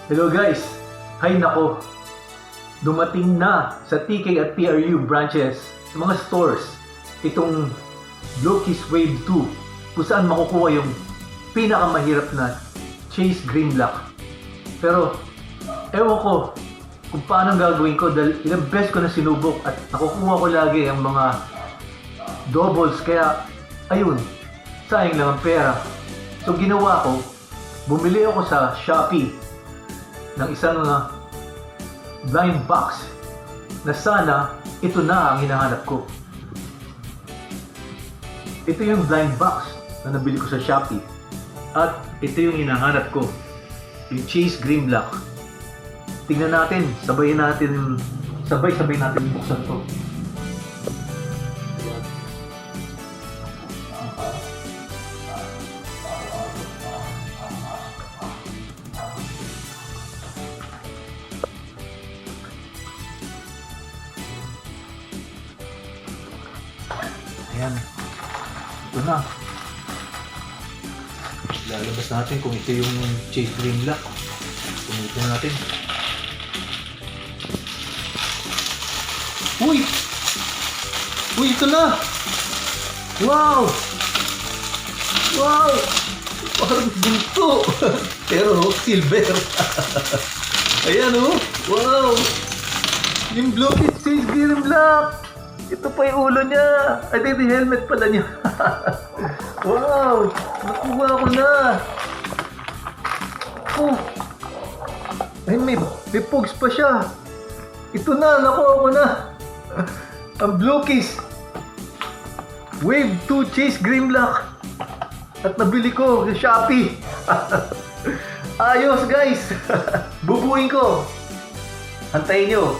Hello guys! Hay nako! Dumating na sa TK at PRU branches sa mga stores itong Blue-Kiss Wave 2 kung saan makukuha yung pinakamahirap na Chase Green Black. Pero ewan ko kung paano gagawin ko dahil ilang beses ko na sinubok at nakukuha ko lagi ang mga doubles, kaya ayun, sayang lang ang pera. So ginawa ko, bumili ako sa Shopee ng isang blind box na sana ito na ang hinahanap ko. Ito yung blind box na nabili ko sa Shopee at ito yung hinahanap ko, yung Chase Green Black. Tingnan natin, sabay natin buksan to. Ayan, ito na. Lalabas natin kung ito yung Chase Green Black. Ito natin. Uy! Uy, ito na! Wow! Wow! Parang ginto! Pero silver. Ayan oh! Wow! Yung Blue-Kiss Chase Green Black! Ito pa yung ulo niya! Ay, ito yung helmet pala niya. Wow! Nakuha ko na! Oh! Ay, may pugs pa siya! Ito na! Nakuha ko na! Ang Blue-Kiss Wave 2 Chase Green Black! At nabili ko sa Shopee! Ayos guys! Bubuin ko! Antayin nyo!